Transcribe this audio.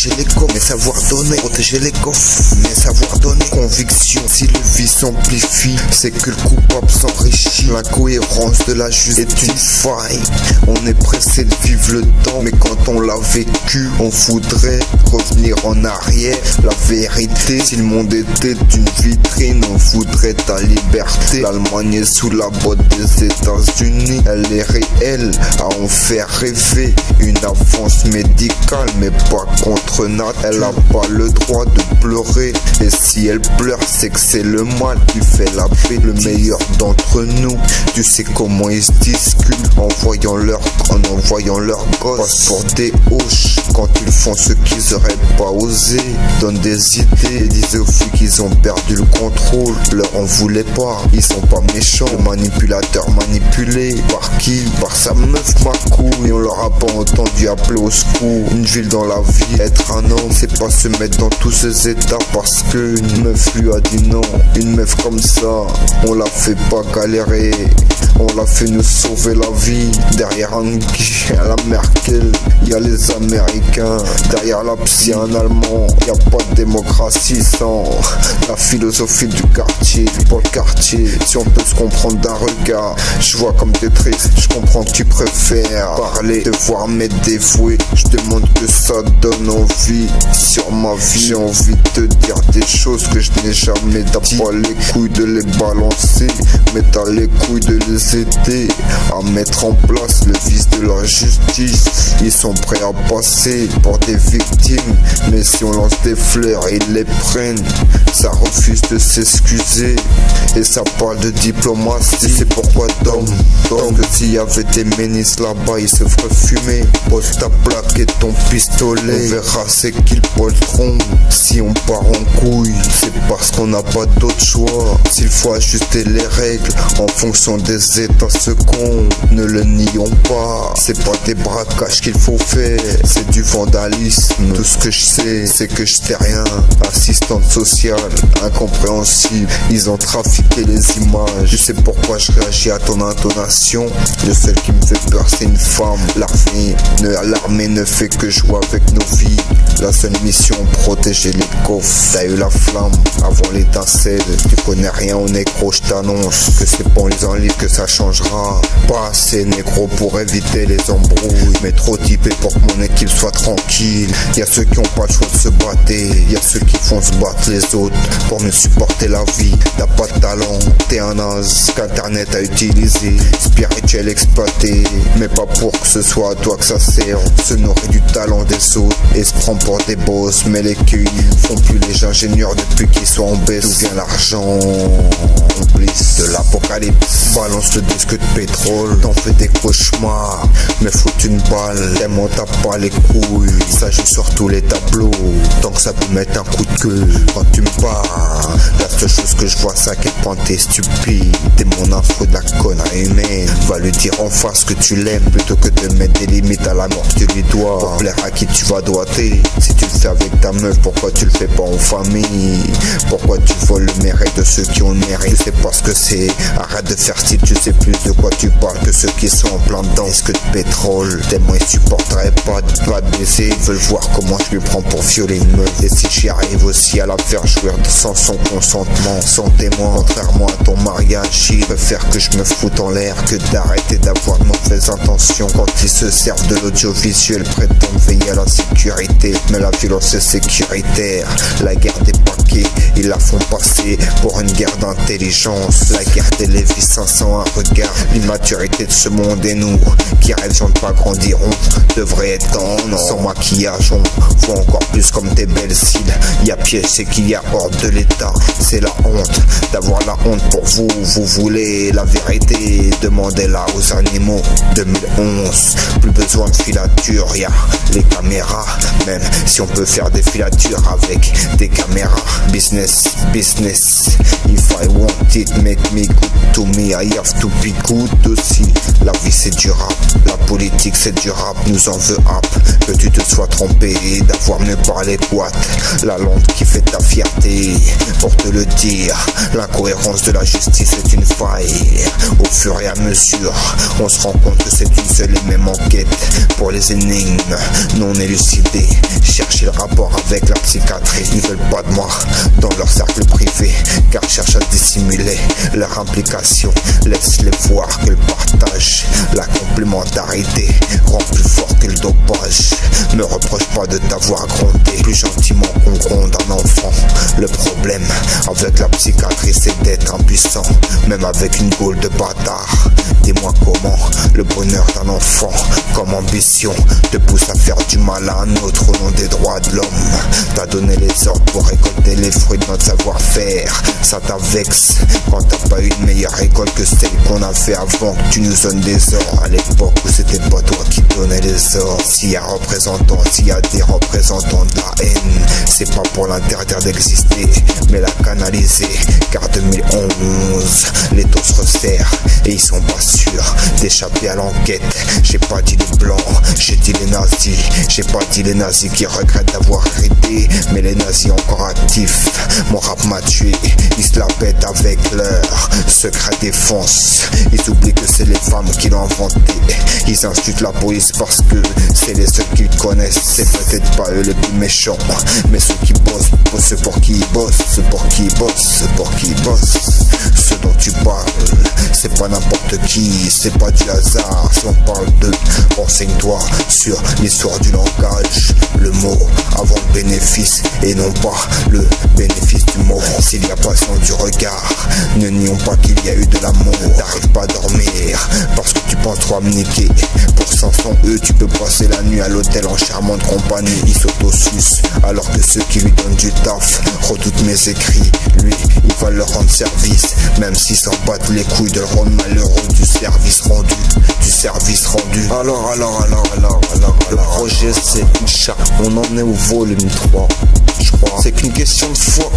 protéger les coffres, mais savoir donner, protéger les coffres, mais savoir donner. Conviction, si le vice s'amplifie, c'est que le coupable s'enrichit. L'incohérence de la justice est une faille. On est pressé de vivre le temps, mais quand on l'a vécu, on voudrait revenir en arrière. La vérité, si le monde était une vitrine, on voudrait ta liberté. L'Allemagne est sous la botte des États-Unis, elle est réelle à en faire rêver. Une avance médicale, mais pas contre nature. Elle a pas le droit de pleurer, et si elle pleure, c'est que c'est le mal qui fait la paix. Le meilleur d'entre nous, tu sais comment ils se discutent en envoyant leur gosse. Passe pour des hoches quand ils font ce qu'ils auraient pas osé. Donne des idées et disent aux filles qu'ils ont perdu le contrôle. Leur en voulait pas, ils sont pas méchants. Le manipulateur manipulé par qui? Par sa meuf ma couille. On leur a pas entendu appeler au secours. Une ville dans la vie, être un homme, c'est pas se mettre dans tous ces états parce que une meuf lui a dit non. Une meuf comme ça, on la fait pas galérer, on l'a fait nous sauver la vie. Derrière Angela Merkel, y a les Américains. Derrière la psy, y a un Allemand. Y a pas de démocratie sans la philosophie du quartier. Pour le quartier, si on peut se comprendre d'un regard, je vois comme t'es triste, je comprends que tu préfères parler, devoir m'être dévoué. Je demande que ça donne envie sur ma vie. J'ai envie de te dire des choses que je n'ai jamais. T'as pas les couilles de les balancer, mais t'as les couilles de les aider à mettre en place le vice de la justice. Ils sont prêts à passer pour des victimes, mais si on lance des fleurs, ils les prennent. Ça refuse de s'excuser et ça parle de diplomatie. C'est pourquoi Dom, que s'il y avait des ministres là-bas, ils se feraient fumer. Pose ta plaque et ton pistolet, on verra c'est qu'ils polteront. Si on part en couille, c'est parce qu'on n'a pas d'autre choix. S'il faut ajuster les règles en fonction des états seconds, ne le nions pas. C'est pas des braquages qu'il faut faire, c'est du vandalisme. Tout ce que je sais, c'est que je t'ai rien. Assistante sociale, incompréhensible, ils ont trafiqué les images. Je sais pourquoi je réagis à ton intonation. Le seul qui me fait peur, c'est une femme. L'armée ne fait que jouer avec nos vies. La seule mission, protéger les coffres. T'as eu la flamme avant l'étincelle. Tu connais rien au négro, je t'annonce que c'est pas en lisant un livre que ça changera. Pas assez négro pour éviter les embrouilles, mais trop typé pour que mon équipe soit tranquille. Y'a ceux qui ont pas le choix de se battre, y'a ceux qui font se battre les autres pour mieux supporter la vie. T'as pas de talent, t'es un naze qu'internet a utilisé, spirituel exploité, mais pas pour que ce soit à toi que ça sert. Se nourrit du talent des autres et se prend pour des boss, mais les culs font plus les ingénieurs depuis qu'ils sont en baisse. D'où vient l'argent? Complice de l'apocalypse, balance le disque de pétrole, t'en fais des cauchemars, mais foutre une balle, tellement t'as pas les couilles. Ça joue sur tous les tableaux, tant que ça peut mettre un coup de queue. Quand tu me parles, la seule chose que je vois, c'est à quel point t'es stupide. T'es mon info de la connerie humaine. Va lui dire en face que tu l'aimes, plutôt que de mettre des limites à l'amour que tu lui dois. Pour plaire à qui tu vas doiter. Si tu le fais avec ta meuf, pourquoi tu le fais pas en famille? Pourquoi tu voles le mérite de ceux qui ont le mérite? Tu sais pas ce que c'est, arrête de faire style, tu sais plus de quoi tu parles que ceux qui sont en plein dedans. Est-ce que de pétrole, tellement ils supporteraient pas de baiser. Ils veulent voir comment je lui prends pour violer une meuf. Et si j'y arrive aussi à la faire jouir sans son consentement, sans témoin, contrairement à ton mariage, ils préfèrent que je me foute en l'air que d'arrêter d'avoir de mauvaises intentions. Quand ils se servent de l'audiovisuel, prétendent veiller à la sécurité, mais la violence est sécuritaire. La guerre des paquets, ils la font passer pour une guerre d'intelligence. La guerre des Lévis 500, un regard. L'immaturité de ce monde et nous qui rêvions de pas grandir, on devrait être en sans maquillage. On voit encore plus comme tes belles cils. Y'a piège, c'est qu'il y a hors de l'état. C'est la honte d'avoir la honte pour vous. Vous voulez la vérité, demandez-la aux animaux. 2011, plus besoin de filature, y'a les caméras. Même si on peut faire des filatures avec des caméras. Business, business. If I want it, make me good to me. I have to be good aussi. La vie c'est du rap, la politique c'est du rap. Nous en veut hap, que tu te sois trompé d'avoir mieux parlé quoi. La langue qui fait ta fierté, pour te le dire. L'incohérence de la justice est une faille. Au fur et à mesure, on se rend compte que c'est une seule et même enquête. pour les énigmes non élucidées. Chercher le rapport avec la psychiatrie. Ils veulent pas de moi dans leur cercle privé, car cherchent à dissimuler leur implication. Laisse-les voir que le partage, la complémentarité rend plus fort que le dopage. Me reproche pas de t'avoir grondé plus gentiment qu'on gronde un enfant. Le problème avec la psychiatrie, c'est d'être impuissant, même avec une gaule de bâtard. Dis-moi comment le bonheur d'un enfant comme ambition te pousse à faire du mal à un autre au nom des droits de l'homme. T'as donné les ordres pour récolter les fruits de notre savoir-faire. Ça t'avexe quand t'as pas eu une meilleure école que celle qu'on a fait avant que tu nous donnes des ordres. À l'époque où c'était pas toi qui donnais les ordres. S'il y a des représentants de la haine, c'est pas pour l'interdire d'exister, mais la canaliser. Car 2011, les taux se resserrent et ils sont pas sûrs d'échapper à l'enquête. J'ai pas dit les blancs, j'ai dit les nazis. J'ai pas dit les nazis qui regrettent d'avoir arrêté, mais les nazis encore actifs. Mon rap m'a tué, ils se la pètent avec leur secret défense. Ils oublient que c'est les femmes qui l'ont inventé. Ils insultent la police parce que c'est les seuls qu'ils connaissent. C'est peut-être pas eux les plus méchants, mais ceux qui bossent, ceux pour qui ils bossent, ceux pour qui ils bossent, ceux pour qui ils bossent. Ce dont tu parles, c'est pas n'importe qui, c'est pas du hasard. Si on parle de, renseigne-toi sur l'histoire du langage. Le mot avant le bénéfice et non pas le bénéfice du mot. S'il y a passion du regard, ne nions pas qu'il y a eu de l'amour. T'arrives pas à dormir parce que tu penses trop à me niquer. Pour 500 tu peux passer la nuit à l'hôtel en charmante compagnie. Il s'auto-suce alors que ceux qui lui donnent du taf redoutent mes écrits. Lui, il va leur rendre service, même s'ils s'en battent les couilles de le rendre malheureux du service rendu. Alors, le projet c'est Incha. On en est au volume 3, je crois. C'est qu'une question de foi.